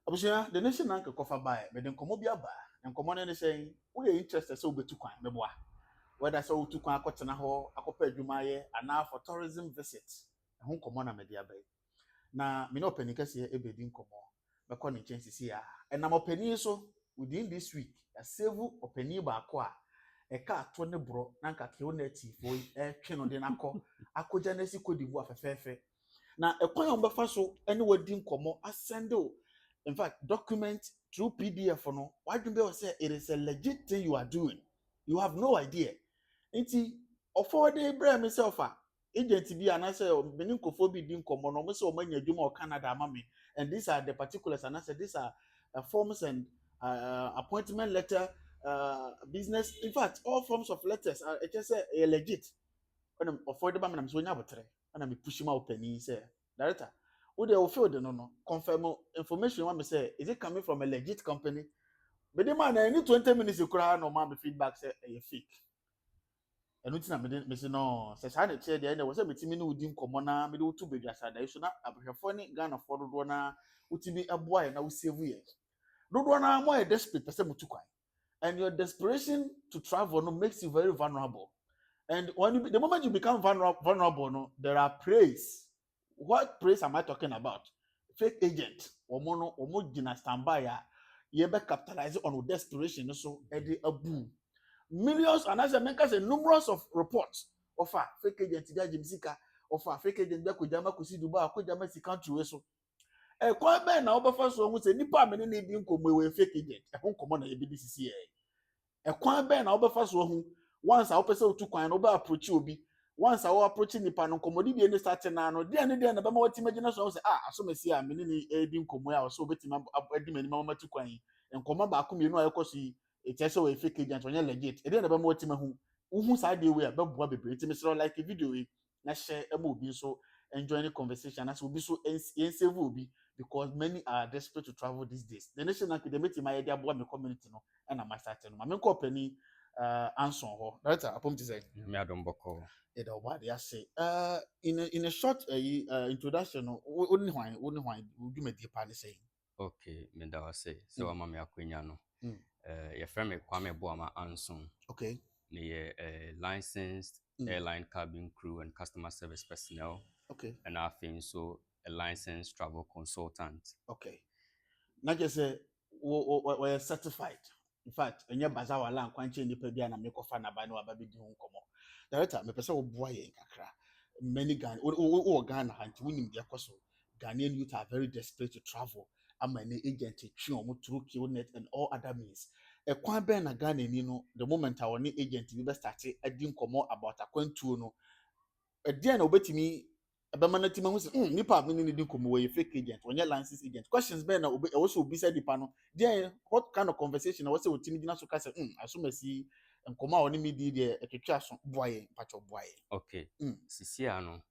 Abusia, the nation anka kofa buy, but then komo bia ba. And komo ne saying, we are interested so be to kwan meboa. Whether so to kwan akotena ho, akopa adwuma ye, ana for tourism visit. Ho komo na media bay. Na me no pani kase e be din komo. Be ko ne chances here. And na opani so within this week, a save opani ba ko a e ka to ne bro na nka Qnet fo e twe no de nakọ akoja na si kodivu afefefe. Na ekwan ombefa so ene wadi nkomo asendo. In fact, document through PDF no. Why do you say it is a legit thing you are doing? You have no idea. Nti ofo de bra myself agent bi anase benin kofo bi di nkomo no mo se o manya adwuma o Canada amame, and these are the particulars, and I said these are forms and appointment letter, business, in fact all forms of letters are just legit. When I'm affordable, I'm so nyabotre and I'm pushing my opinion say director who they feel the no confirm information want me say is it coming from a legit company, but the man I need 20 minutes you cry no man feedback say a fake. And which me say no say how they say there was a meeting no wudi nkomo na me do to be just that so na abhwefo ne Ghana for do na utimi aboa na wo save ye do na more desperate person mutu kwan, and your desperation to travel no makes you very vulnerable. And the moment you become vulnerable no, there are praise. What praise am I talking about? Fake agent omo gina standby ya ye be capitalize on desperation so e dey abu millions, and as I make us a numerous of reports of fake agent dia jimsika, of fake agent dia kujama kusi Dubai, kujama si country so e kwa be na obefa so hu se nipa me ne di nkomo we fake agent e ho nkomo na e bi disisi e kwa be na obefa so hu once I person to kwan no be approach obi, once I approach nipa no nkomo di ne start na no dia ne na be ma wati magina so say so mesi a me ne e di nkomo ya so betima adi mani ma matu kwan nkomo ba ko mienu ayekosi it is a fake agent on your legit. It didn't about him who side the way about Bobby Britain, like a video na share a movie so enjoying the conversation as will be so save will be because many are desperate to travel these days. The National Academy my idea about my community no and I'm starting my main company answer ho. That's a point to say. Me adom boko. It what they say. In a short introduction, only why would you make the party saying? Okay, me da wase. So ama me akwenya no. Your friend me Kwame Boama Anson. Okay. Me licensed airline cabin crew and customer service personnel. Okay. And I think so a licensed travel consultant. Okay. Not just say we're certified. In fact, and your bazaar wala kwanche nipa bia na mekofa na ba na ba bi di ho nkomo. Director, me pese wo boa ye kakra. Many Ghana o Ghana hanti wonim de akoso. Ghanaian youth are very desperate to travel. Ama ne agent twi omo through Qnet and all other means. E kwan ben na Ghana ni no, the moment our ne agent bi be start adi nkomo about akwantuo no. E dia na obetimi abamana tima hu se nipa me ne di nkomo we fake agent onye license agent questions be na also obi say dipa no there what kind of conversation na we say otimi gina so ka say asomasi nkomo a oni me di de etwetwa so boaye pacho boaye. Okay. Sisia no.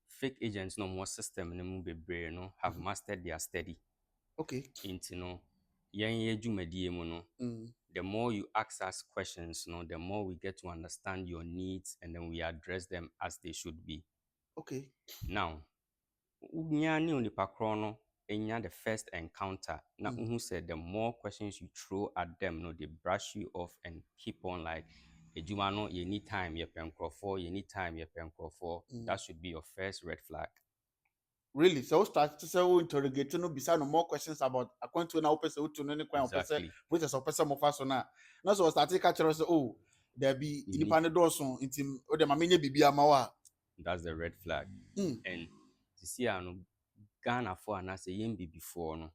Fake agents no more system no mu bebre no have mastered their study. Okay. Into no yen ye dwumadie mu no. The more you ask us questions, no, the more we get to understand your needs and then we address them as they should be. Okay. Now, unyani onipakro enya the first encounter. Now, who said the more questions you throw at them, no, they brush you off and keep on like, ejumano, you need time, you need time. That should be your first red flag. Really? So start to say interrogate no bisa no more questions about account to na opese utu no ne kwan opese which is opese mo fa so na. Na so start to catch us there be nipa ne doso intim o de ma menye bibia ma wa. That's the red flag. And to see Ghana for and I say yembi before no.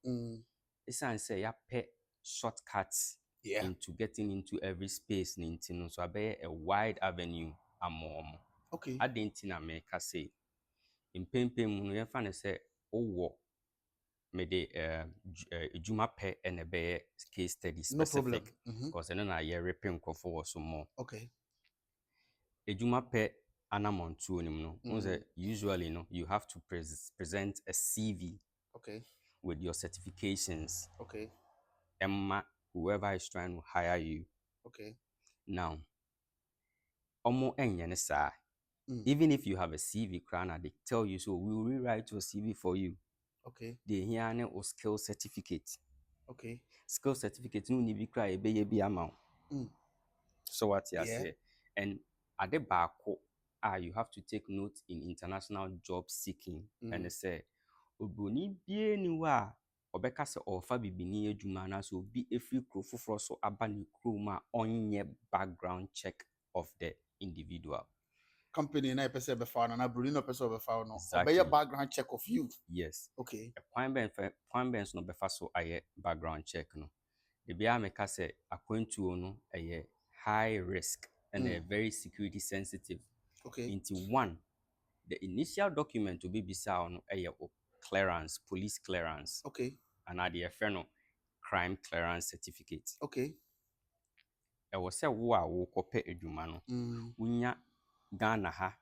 It's say ya pet shortcuts into getting into every space no. So I be a wide avenue amom. Okay. I didn't make say in pempem no ye fan say owo me de juma pe and a be case study specific because no na ye repin for some more. Okay. Ejuma pe anamontu onim no. Usually no you have to present a CV. Okay. With your certifications. Okay. Emma, whoever is trying to hire you. Okay. Now, omo enyane sa. Even if you have a CV crana, they tell you so we will rewrite your CV for you. Okay. deɛ ɛhia ne wo skill certificate. Okay. Skill certificate no ni bi kora a ɛbɛyɛ bi ama wo. Mm. So what you Yeah. say? And ade baako you have to take note in international job seeking. And say obroni bie ni wa ɔbɛka sɛ ɔfa bibini adwuma na so obi efiri kuro foforɔ so aba ne kurom a ɔnyɛ background check of the individual. Company na pese be found na Bruno pese be found no. Exactly. Obey background check of you. Yes. Okay. Kwan bɛn so no bɛfa so ayɛ background check no. The bia meka sɛ akwantuo no ɛyɛ high risk and very security sensitive. Okay. Into one, the initial document to be bisa no ɛyɛ clearance, police clearance. Okay. And at the no crime clearance certificate. Okay. Ɛwɔ sɛ wo a wokɔpɛ adwuma no wonya Ghana ha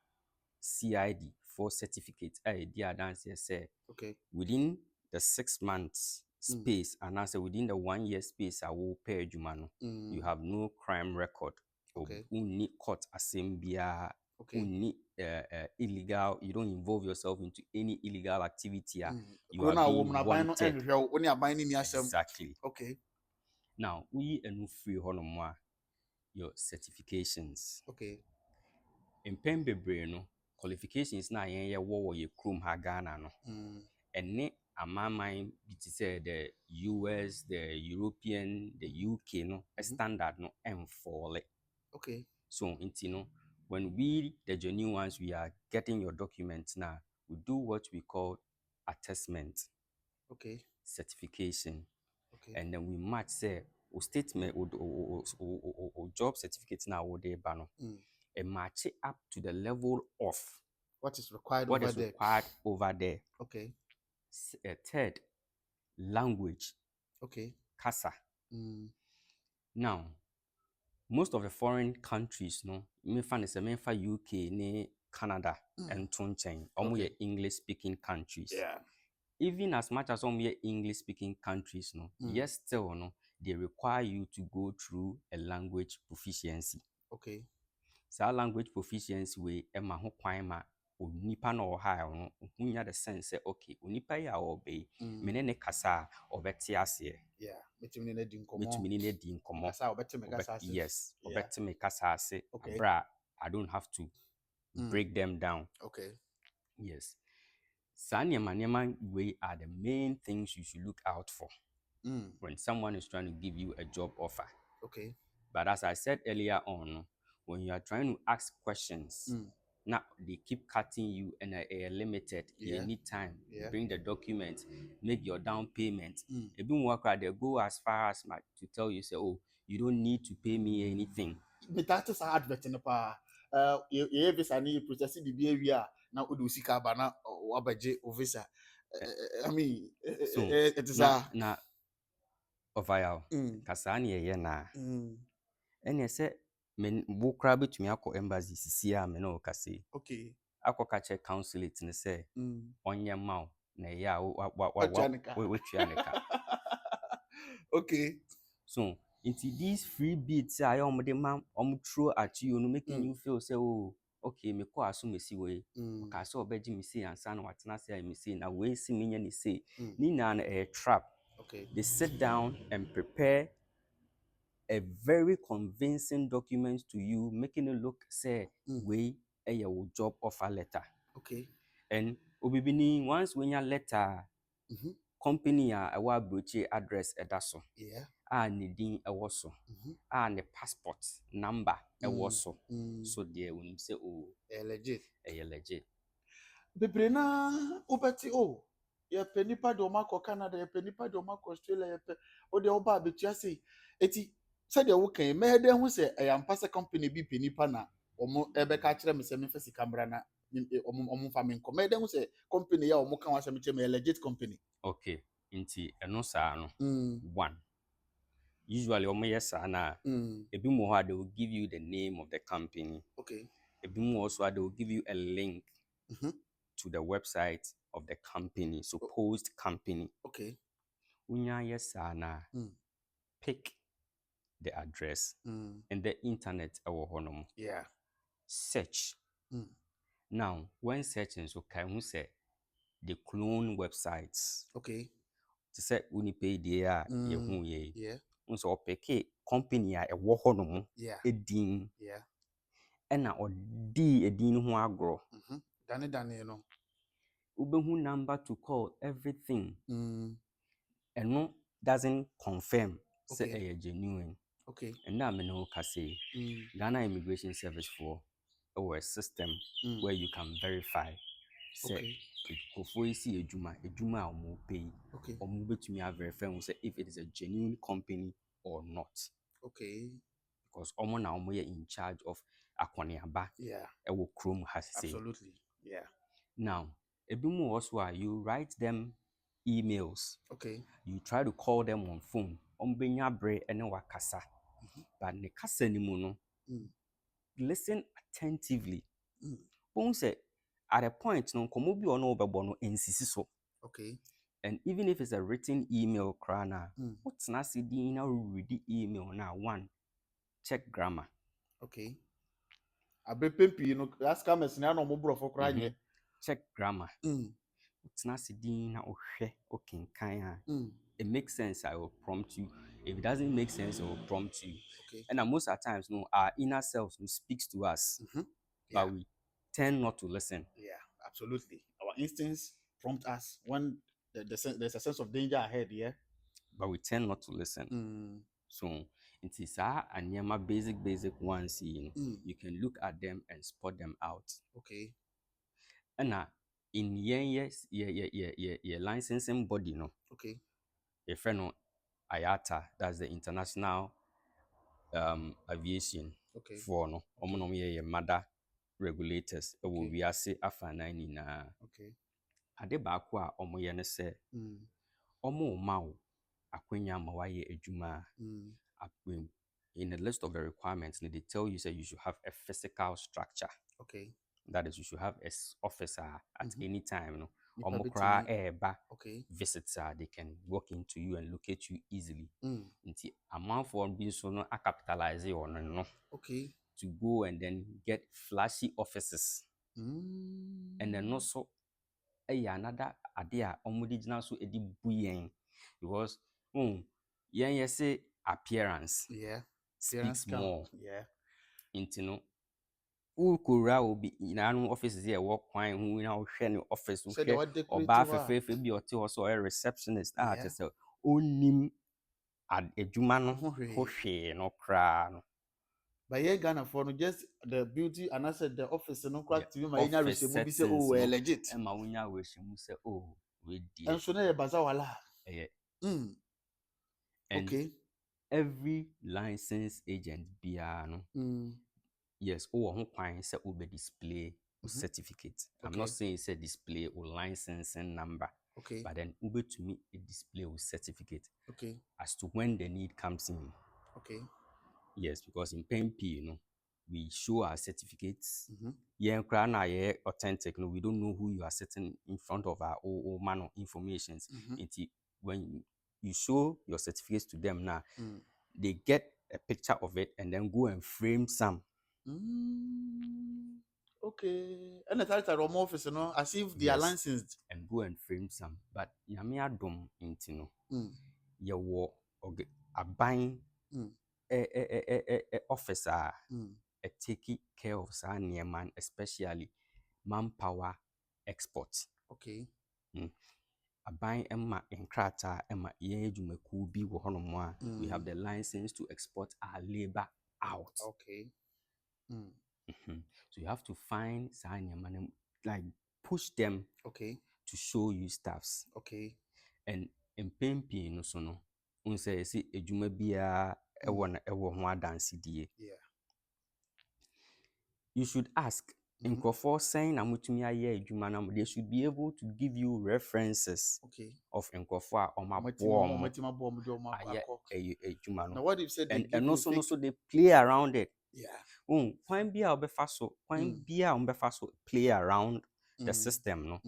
CID for certificate a ɛdi adanseɛ sɛ Okay. within the 6 months space and also within the 1 year space a wopɛ adwuma no you have no crime record. Okay. Wonni court asɛm biara. Okay. Wonni illegal, you don't involve yourself into any illegal activity. You are being wanted. Exactly. Okay. Now, we are free honomwa your certifications. Okay. In pen bebre no qualifications na yen wo ye krom ha Ghana no. Ene amaman bi ti say the US, the European, the UK no standard no enfall. Okay. So inti no when we the genuine ones we are getting your documents now, we do what we call attestment. Okay. Certification. Okay. And then we match say o statement o job certificate now o de ba no. And match it up to the level of what is required over there. Okay. Third, language. Okay. Kasa. Now, most of the foreign countries, no, me find UK, ne Canada, and Tunchen, almost English speaking countries. Yeah. Even as much as English speaking countries, no, yes, still, no, they require you to go through a language proficiency. Okay. So language proficiency we ema ho kwan ma onipa na oha no hunya the sense say okay onipa ya obey me ne kasa obete ase. Yeah, metumi ne di nkomo. Kasa obete me kasa ase. Yes, obete me kasa ase. Okay. Bra, I don't have to break them down. Okay. Yes. Sanya we are the main things you should look out for when someone is trying to give you a job offer. Okay. But as I said earlier on, when you are trying to ask questions, now they keep cutting you and are limited. You need time. Bring the document, make your down payment. They go as far as to tell you, say, oh, you don't need to pay me anything. That is advert in pa. You visa ni process bibi area na udu sika ba na wabaje visa. I mean, so it is na ovayal. Kasani ye na. And you say men wo kra betumi akọ embassy sisi a me no kase. Okay. Akọ ka check consulate ne say onye ma na ya wa Okay. So into these free beats I the man throw at you no making you feel say oh okay me ko aso mesi we ka so obeji me say ansa na watena say me say na we si me nya ni say ni na a trap. Okay. They sit down and prepare a very convincing document to you, making it look say we a job offer letter. Okay. And obibini once when your letter company a wa broche address edaso. Yeah. Needing a waso. The passport number a waso. So there when you say oh legit. Legit. Bebre na obeti oh ye penipa de omako Canada ye penipa de omako Australia ye pe o de oba betua sei eti said de wo kan me de hu se ampa se company bi penipa na omo ebe ka kire me se me fesi camera na omo fa me nko me de hu se company ya omo kan wa se me che me legit company. Okay, inti eno sa no. One, usually omo yes na ebi mo ho they will give you the name of the company. Okay. Ebi mo also they will give you a link to the website of the company, supposed company. Okay. Unya yes na pick the address and the internet honom. Yeah. Search. Now, when searching so can who say they clone websites. Okay. To say Unipe dia ye hu ye. Yeah. So opeke company a ewo ho no mo Yeah. edin Yeah. ena odi edin ho agro. Dane, you know. Ubehu number to call everything. And no doesn't confirm say Okay. a genuine. Okay. And now me no ka say Ghana Immigration Service for a system where you can verify say Okay. before you see ejuma omo pay Okay. omo betumi a verify say if it is a genuine company or not. Okay. Because omo na omo ye in charge of akwaneaba. Yeah. Ewo chrome has say. Absolutely. Yeah. Now, ebimu also you write them emails. Okay. You try to call them on phone. Ombenya bre ene wakasa. But ne kasa ni mu no, listen attentively. Bon say at a point no komo bi ono obebo no ensisi so. Okay. And even if it's a written email krana, what's na sidin na read the email na one, check grammar. Okay. Abepempi, you know, that's commerce na no mo bro for kranye. Check grammar. What's na sidin na ohwe okenkan a. It makes sense, I will prompt you. If it doesn't make sense, I will prompt you. Okay. And most of the times, no, our inner self speaks to us, but we tend not to listen. Yeah, absolutely. Our instincts prompt us when there's a sense of danger ahead, yeah? But we tend not to listen. So, it is our basic ones, you can look at them and spot them out. Okay. And in yes, yeah, licensing body, no. Okay. A friend no IATA, that's the International Aviation for no mother regulators we are say afana nyina. Okay. Ade baako a omo ye ne se omo ma wo akwanya ma wa ye adwuma in the list of the requirements they tell you say you should have a physical structure. Okay. That is, you should have an officer at any time, no. Nipa Omokra betumi. eba Okay. visitor, they can walk into you and locate you easily. Nti amount for being so no a capitalize on no. Okay. To go and then get flashy offices. And then also another idea omudijina so edi buyen because yen say appearance speaks more. Yeah. Intino ukura obi nanu offices here work kwan hu na wo hwe ne office wo hwe oba fefefe bi ote ho so a receptionist te say onim adwuma no ho hwe no kra no. But yeah, Ghana for no just the beauty and I said the office no quite to my inner receipt say oh we're legit. And my unya mu say oh we dear. And so na e baza wala. And okay. Every license agent bia no. Yes, ho kwan say be display certificate. I'm not saying say display or licensing number. Okay. But then ube to me a display with certificate. Okay. As to when the need comes in. Okay. Yes, because in PMP, we show our certificates. Yeah, authentic. We don't know who you are sitting in front of our old man of information. When you show your certificates to them now, they get a picture of it and then go and frame some. Okay. And the title of office, as if they are licensed. And go and frame some. But Yamia Dom Intino. You war a buying officer taking care of sa man, especially manpower export. Okay. Aban emma enkrata emma yen edwumaku bi wo honomo a we have the license to export our labor out. Okay. So you have to find sa man, like push them to show you stuffs. Okay. And in PMP no so no unse si edwuma bia ewo ho adanse die. Yeah. You should ask Nkofo saying amutumi aye edwuma na they should be able to give you references of Nkofo a omabo edwuma no. Now what if said they and also they play around it. Yeah. Kwan bia obefa so play around the system no.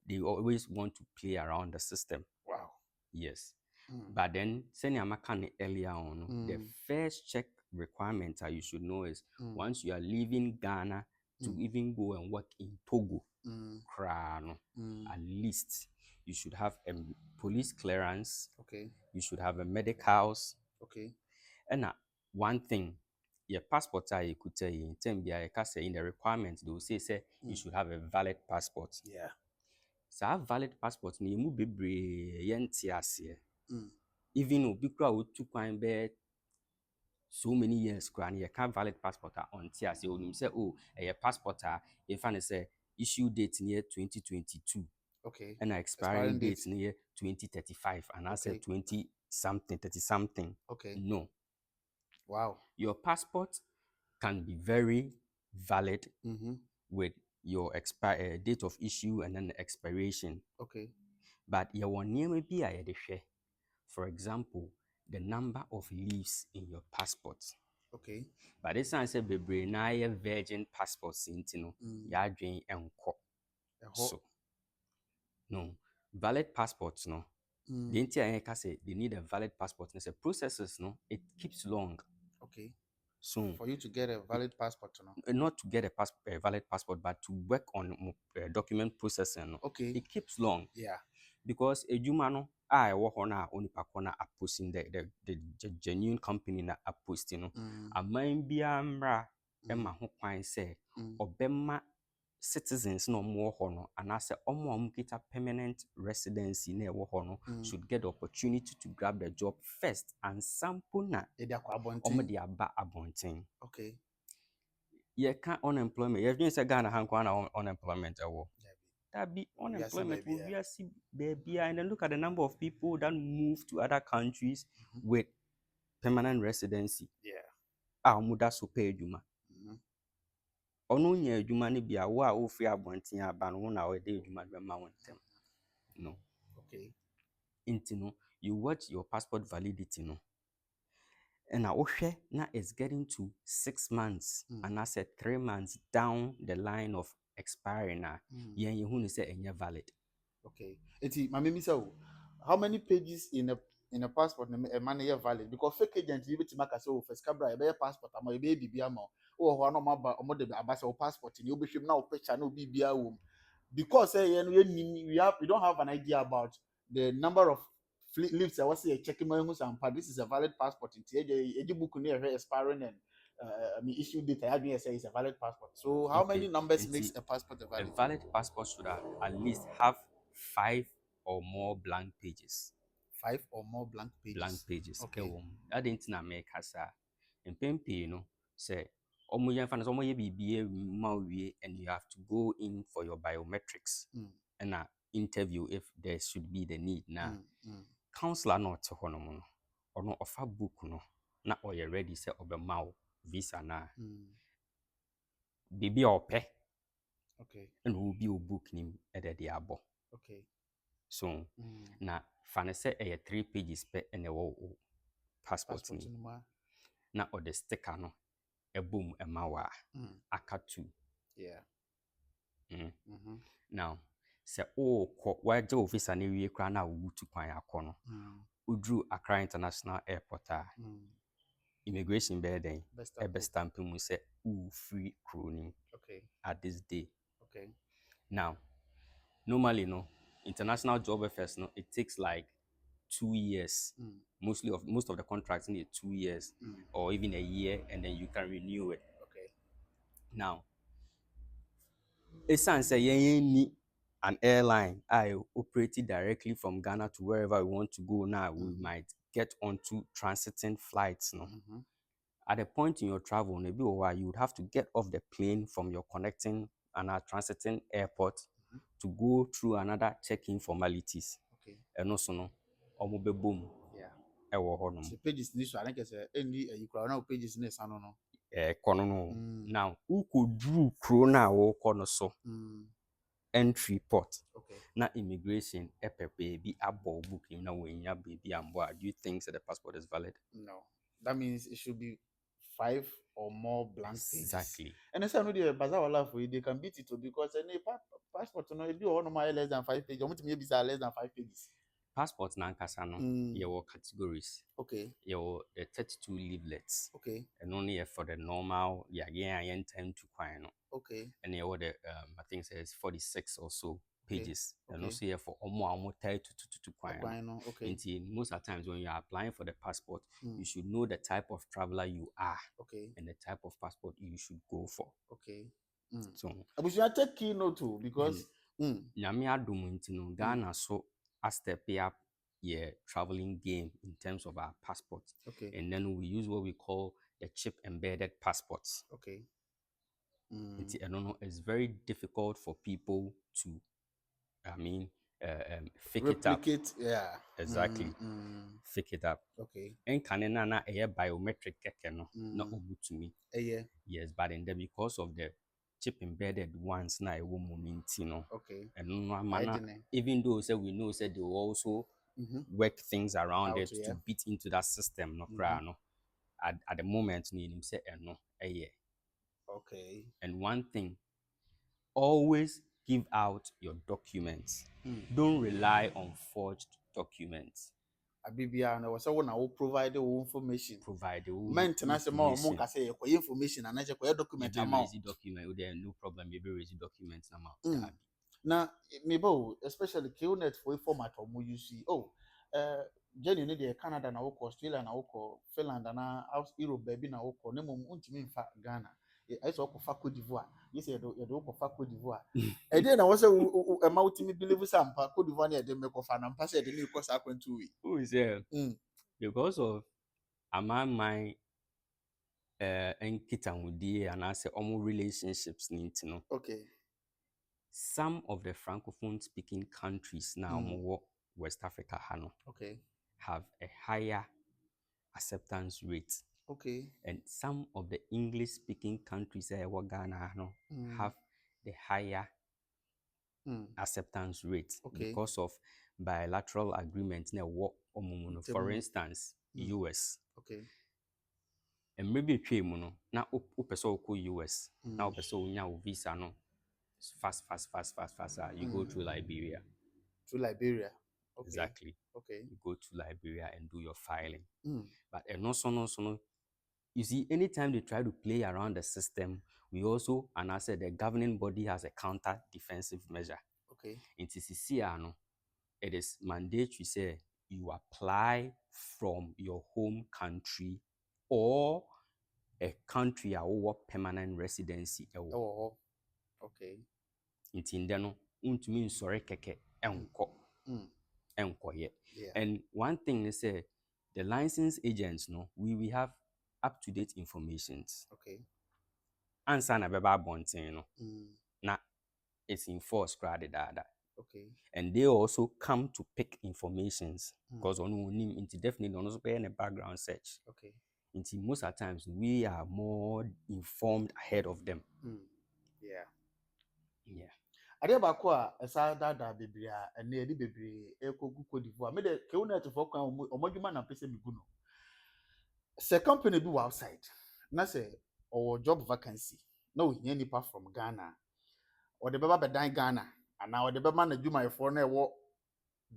They always want to play around the system. Wow. Yes. But then senior makane earlier on the first check requirement you should know is once you are leaving Ghana to even go and work in Togo. koraa no, Mm. at least you should have a police clearance, Okay. you should have a medicals. Okay. And one thing, your passport you could tell you in term in the requirements they will say you should have a valid passport. Yeah. So have valid passport na emu bebree yɛnte aseɛ. Mm. Even obi kura otu kwan bɛyɛ so many years kura no yɛka valid passport a ɔnte aseɛ. Onim sɛ oh ɛyɛ passport a yɛfa no sɛ issue date no yɛ 2022 Okay. ɛna expiring date no yɛ 2035 anaasɛ Okay. 20 something 30 something. Okay. No. Wow. Your passport can be very valid Mm-hmm. with your date of issue and then the expiration. Okay. But yɛwɔ nneɛma bi a yɛde hwɛ. For example, the number of leaves in your passport. Okay. But this one say bebree na yɛ virgin passports nti no, yɛadwen nkɔ. So, no, valid passports no. The entire say they need a valid passport. And the processes no, it keeps long. Okay. So for you to get a valid passport, no? Not to get a valid passport, but to work on document processing. No? Okay. It keeps long. Yeah. Because edwuma no a ɛwɔ hɔ no a onipa kɔ na aposting the genuine company na aposting no, aman biara mmra ɛma ho kwan sɛ ɔbɛma citizens na ɔmo wɔ hɔ no anaasɛ ɔmo a ɔmo kita permanent residency na ɛwɔ hɔ no should get the opportunity to grab the job first and sample na ɔmo de aba abɔnten. Okay. Yɛka unemployment yɛdwene sɛ Ghana ha nkwa na unemployment ɛwɔ. That be unemployment will be baby, and then look at the number of people that move to other countries with permanent residency. Yeah. Muda so pay edwuma. Ono nya edwuma ne bia wo a wo free abonten aba no na wo de edwuma be ma won tem. No. Okay. Inti no, you watch your passport validity no. And na wohwe na it's getting to 6 months and I said 3 months down the line of expiring na yen ye hu ne say enye valid. Okay. Eti mama mi say how many pages in a passport a man is valid? Because fake agent you bit make say first cabra e passport ama e be bibia ma o ho no maba o de abasa o passport ni obehwem na o picture na obi bia wo because we don't have an idea about the number of leaves I was say checking my this is a valid passport in the book near expiring and issue date I had say it's a valid passport. So how many numbers makes a passport a valid? A valid passport should at least have 5 or more blank pages. 5 or more blank pages. Blank pages. Okay. That didn't na make us in PMP, say omo yan fans omo ye bibie ma wie and you have to go in for your biometrics and interview if there should be the need na counselor not to hono no ono offer book no na oye ready say obema visa na bibi ope. Okay. And will be a book nim at the abo. Okay. So na fane say 3 pages per and a passport ni. Na or the sticker no a boom a mawa aka 2. Yeah. Now say why the officer ni we kra na wo tu kwan akono. Udru Accra International Airport immigration be den e stamp mu say free crooning. Okay. At this day. Okay. Now, normally, international job affairs, it takes like 2 years. Most of the contracts need 2 years or even a year, and then you can renew it. Okay. Now, it's say an airline I operated directly from Ghana to wherever we want to go now. We might get onto transiting flights. At a point in your travel, maybe you would have to get off the plane from your connecting and transiting airport to go through another checking formalities. Okay. And also no, omobe boom. Yeah. So pages this I think say any you crowd pages this no. Kono no. Now, who could drew krona wo kono so? Entry port. Okay. Na immigration baby abo book him na wenya baby ambo. Do you think that the passport is valid? No. That means it should be 5 or more blank pages. Exactly. And then say no the bazaar for they can beat it because any passport no be all normal less than 5 pages. Maybe less than 5 pages. passport nankasa no yɛwɔ categories. Okay. Yɛwɔ the 32 leaflets. Okay. And only for the normal yɛn time to kwan no. Okay. And yɛwɔ the I think says 46 or so pages. And Okay. also yɛ for ɔmo tie to kwan no. Okay. Nti most of the times when you are applying for the passport, you should know the type of traveler you are Okay. and the type of passport you should go for. Okay. So I should take key note too because nyame adom nti no Ghana so a step up your traveling game in terms of our passport. Okay. And then we use what we call the chip embedded passports. Okay. It's very difficult for people to, fake replicate, it up. yeah. Exactly. Fake it up. Okay. And can na biometric keke no na obu to me. Yeah. Yes, but then because of the chip embedded ones na ewo nti no. Okay. And even though say we know say they will also work things around it to beat into that system no no. At the moment no you say no Okay. And one thing, always give out your documents. Don't rely on forged documents. Abibia na wasa wona wo provide wo information. Provide the maintenance mo ka say your information and na your document amount. Document there no problem you be raise documents amount. Na me bo especially Qnet for format or mo use Jenny ne de Canada na wo Australia na wo Finland na Europe baby na wo ne mom untimi mfa Ghana. I saw fa Cote d'Ivoire. You say you do fa Cote d'Ivoire. E dey na wo say e ma ultimate believe sampa Cote d'Ivoire na e dey make fa na mpa say e dey make cause akwantu we. Who is there? Because of my nkitahudie and I say almost relationships nti no. Okay. Some of the francophone speaking countries now West Africa have a higher acceptance rate. Okay. And some of the English speaking countries Ghana have the higher acceptance rate because of bilateral agreements na for instance US. Okay. And maybe twe mu no na upese ko US na upese nya visa no fast you go through Liberia. Okay. Exactly. Okay. You go to Liberia and do your filing. But no, you see, anytime they try to play around the system, we also, and I said the governing body has a counter defensive measure. Okay. In TCCR, it is mandatory say you apply from your home country or a country or permanent residency. Oh, okay. Intindeno, untumi sorry keke enko. And one thing is the license agents we have up-to-date information. Okay. Answer na beba bonten no. Na it's enforced data. Okay. And they also come to pick informations because on definitely on also pay a background search. Okay. Most of the times we are more informed ahead of them. Yeah. Ade ba ko a esa dada bebria ene edi bebre ekogu Cote d'Ivoire me de Qnet for kwan omodwuma na pese migu no. Se company bi outside na se or job vacancy na o hia nipa from Ghana or the beba bedan Ghana ana or the beba na dwuma for na ewo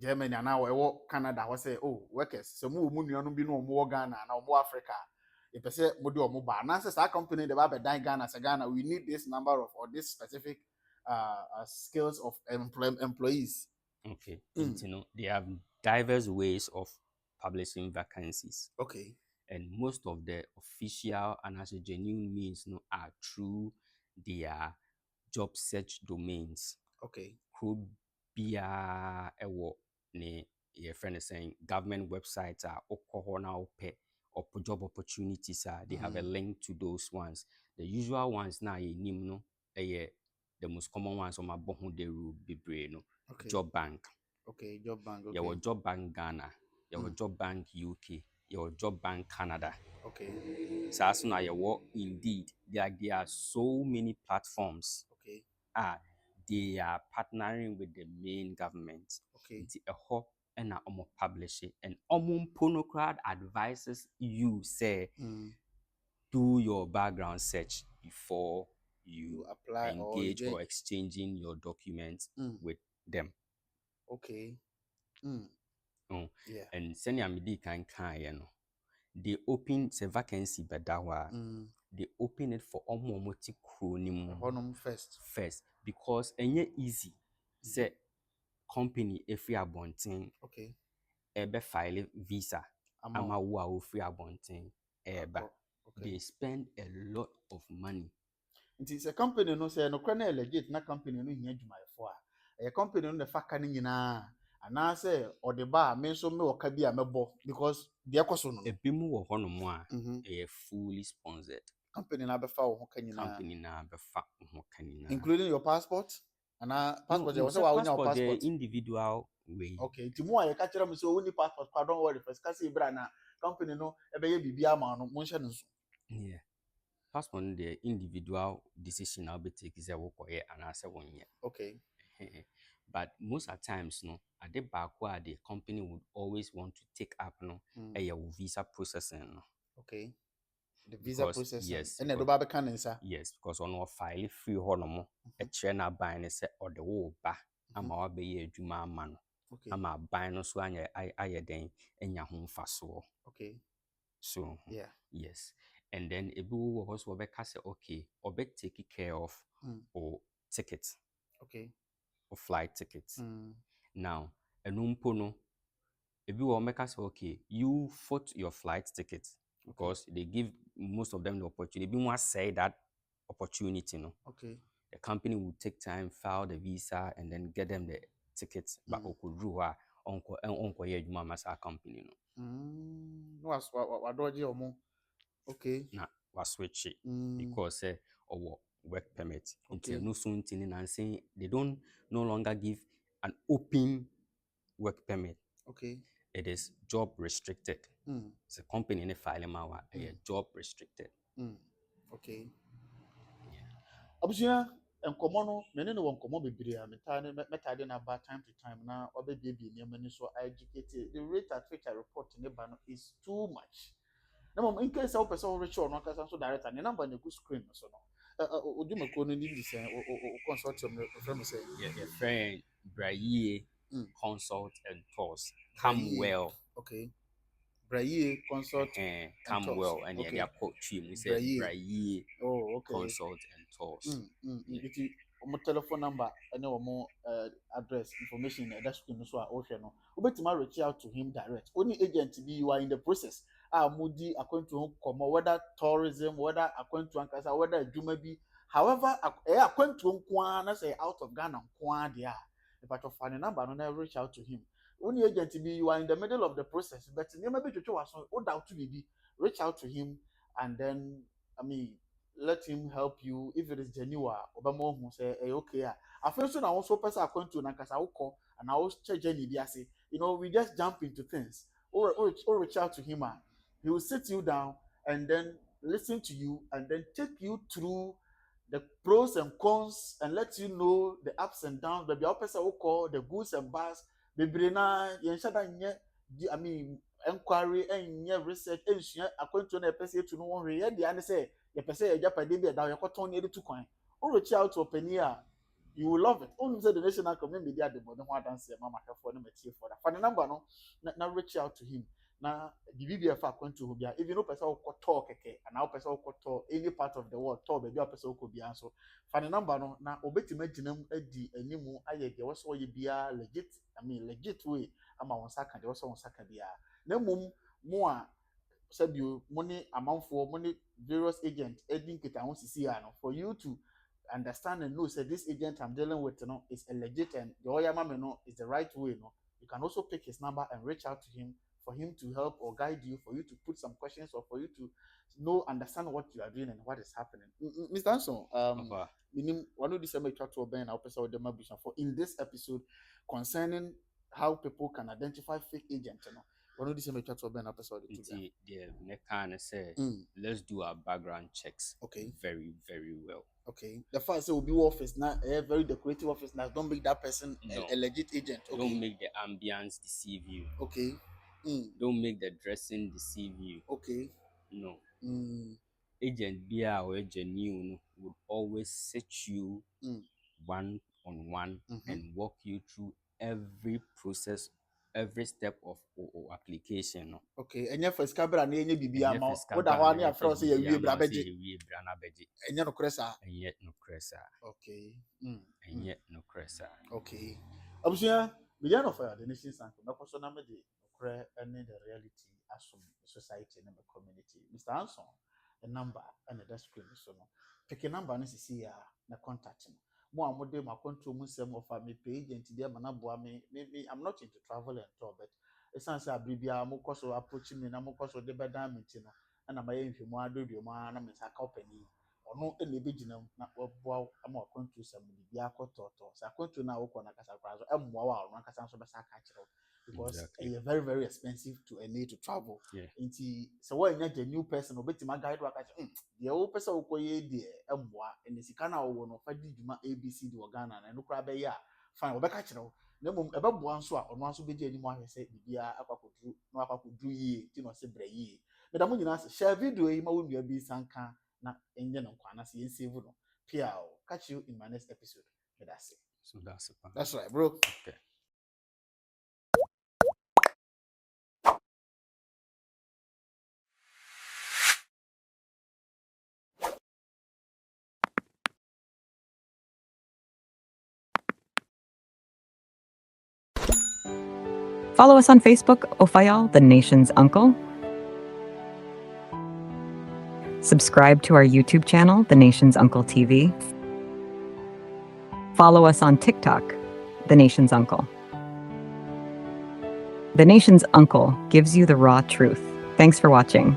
Germany ana ewo Canada wo say workers se mu nuanu bi no mo Ghana na mo Africa e pese mo de o mo ba na se sa company the beba bedan Ghana se Ghana we need this number of or this specific skills of employees. Okay. They have diverse ways of publishing vacancies. Okay. And most of the official and as a genuine means are through their job search domains. Okay. Could be your friend is saying government websites are or job opportunities they have a link to those ones. The usual ones now the most common ones on my bohunderu bibre no. Okay. Job bank. Okay, job bank. Okay. Your job bank Ghana. Your job bank UK. Your job bank Canada. Okay. So as soon as you work, indeed, there are so many platforms. Okay. They are partnering with the main government. Okay. And publish it. And Ponocrad advises you say do your background search before you apply engage or exchanging your documents with them. Okay. Oh, Yeah. and senior medi kan kan no, they open the vacancy beda hɔ a, they open it for omo ti kuro ni mu Honum first. first because ɛnyɛ easy sɛ company ɛfiri abɔnten Okay. ɛbɛ file visa ama wo a wofiri abɔnten ɛɛba. Okay. They spend a lot of money. Nti sɛ company no sɛ no kora na legit na company no hia adwumayɛfo a ɛyɛ company no na fa ka no nyinaa anaasɛ ɔde ba a me nso me wɔ ka bi a mɛbɔ because deɛ ɛkɔ so no Ebi mu wɔ hɔnom a ɛyɛ fully sponsored. company na bɛfa wo ho ka nyinaa Company na bɛfa wo ho ka nyinaa. including your passport ana passport No, yɛ wɔ sɛ wa wonya wo passport passport the individual way. okay nti mu a yɛka kyerɛ mo sɛ wonni passport pa don't worry first ka sɛ ibra na company no ɛbɛyɛ biribi ama no monhyɛ no nso Yeah. Passport no the individual decision na wobɛtake sɛ wokɔyɛ anaasɛ wonyɛ. okay But most of times no, ade baako a the company would always want to take up no ɛyɛ wo visa processing no. okay the visa processing yes, ɛna ɛde ba bɛka ne nsa yes, because ɔno ɔfile free hɔnom ɛkyerɛ n'aban ne sɛ ɔde wo ba ama wabɛyɛ adwuma ama no. okay Ama aban no so ayɛ den anya ho mfasoɔ. okay So yeah yes, and then ebi wɔ hɔ so wɔbɛka sɛ okay ɔbɛ take care of or ticket okay or flight ticket. Now ɛno mpo no ebi wɔ hɔ wɔbɛka sɛ okay you foot your flight ticket because they give most of them the opportunity. Ebi mu asɛe that opportunity no. okay The company will take time, file the visa, and then get them the tickets. But okuduru hɔ a ɔnkɔyɛ adwuma ama saa company no. no wadɔgye ɔmo okay Na waswitch it because ɔwɔ work permit. Okay. Nti ɛno so nti ne nanse they don't no longer give an open work permit. okay It is job restricted. It's a company ne file ma wa job restricted. okay abusua nkɔmɔ no mene ne wɔ nkɔmɔ bebree a mɛtaa de na ba time to time na ɔbɛbiebie nneɛma ni so educate the rate at which I report ne ba no is too much na mmom in case wopɛ sɛ worekyɛ ɔno ankasa nso director ne number na ɛgu screen no so no odwumakuo no nim de sɛ wo consortium no ɛfrɛ mo sɛ Friend Brayie consult and tours come well. okay Brayie consult come tours. well and Okay. they are treat we say Brayie okay consult and tours. Nti ɔmo telephone number ɛne ɔmo address information na ɛda screen no so a wohwɛ no wobɛtumi reach out to him direct only agent bi you are in the process a modi akwantu ho kɔmɔ whether tourism whether akwantu ankasa whether adwuma bi however ɛyɛ akwantu nko ara na sɛ out of Ghana nko ara deɛ a if I find a number no na reach out to him only agent bi you are in the middle of the process but nneɛma bi twetwe wa so o doubt bibi reach out to him and then I mean let him help you if it is genuine obama hu say okay afei so na wo so pesa akwantu na kasa wokɔ and I was check journey bi ase you know we just jump into things or reach out to him he will sit you down and then listen to you and then take you through the pros and cons and let you know the ups and downs but the opposite wokɔ the goods and bads bebree na yɛnhyɛ da nyɛ I mean inquiry ɛnyɛ research ɛnsua akwantu na ɛpɛ sɛ etu no wɔn hwɛ yɛ deɛ ane sɛ yɛpɛ sɛ yɛgyapade bi ɛda yɛkɔtɔn ne yɛde tu kwan reach out to ɔpanin a you will love it only say the national community de adebɔ ne ho adanseɛ ma mahwɛfoɔ ne matiefoɔ da fa ne number no na reach out to him na biribi bi ɛfa akwantu ho bia even wopɛ sɛ wokɔtɔɔ kɛkɛ anaa wopɛ sɛ wokɔtɔɔ any part of the world tɔɔ baabi a wopɛ sɛ wokɔ biara nso fa ne number no na obɛtumi agyina mu adi animu ayɛ deɛ wɔsɛ wɔyɛ biara legit way ama wɔn nsa ka deɛ wɔsɛ wɔn nsa ka biara na mmom mo a sɛbio mo ne amanfoɔ mo ne various agents edi nkitaho sisi ha no for you to understand and know say this agent I'm dealing with no is a legit and the oya mama no is the right way no you can also pick his number and reach out to him for him to help or guide you for you to put some questions or for you to know understand what you are doing and what is happening Mr. Anson minim one of the same twa to ben na person with them for in this episode concerning how people can identify fake agents no one of the same twa to ben na person with the nekan say let's do our background checks very very well. Okay. The fact say will be office now, a very decorative office now. Don't make that person a legit agent. Okay. Don't make the ambience deceive you. Okay. Don't make the dressing deceive you. Okay. No. Agent BR or genuine would always sit you one on one and walk you through every process every step of application no. Okay, enye first camera na enye bibia Ɛnyɛ ma physical wo da ho bra ani afra say ye wie bra beje. wie bra na bɛgye. Enye no kresa. Ɛnyɛ nokorɛ saa. Okay. Ɛnyɛ nokorɛ saa. Okay. Abusia, median of the nation sank. Na koso na me de nokre ene the reality asom society and the community. Mr. Anson, a number and the screen so no. Pick a number and see ya na contact no. Mo amode ma control mu sem of me page and dia mana boa me. Maybe I'm not into travel and tour, but essence abribia mo koso approach me na mo koso de bedan meeting no. Na ma ye nhwemu adodo ma na me saka opani. Ono ene begina na oboa ama akwantu sam bibia akototo sa akwantu na wokọ na kasa kwa so emmoa wa ono kasa so besa ka kire because it's very very expensive to need to travel. Nti so when you a new person obetima guide wa ka de wo person wokoye de emmoa ene sika na wo no fa di dwuma abcd wo Ghana na no kra be ya fine wo be ka kire na mum ebeboa nso a ono aso beje anim ahwe se bibia akwakoduru na akwakoduru yi ti no se bra yi me da mo nyina share video yi ma wo nua bi sanka na enye no kwana se save no piao catch you in my next episode with us. So that's right bro. Okay. Follow us on Facebook, Ofayal, the nation's uncle. Subscribe to our YouTube channel, The Nation's Uncle TV. Follow us on TikTok, The Nation's Uncle. The Nation's Uncle gives you the raw truth. Thanks for watching.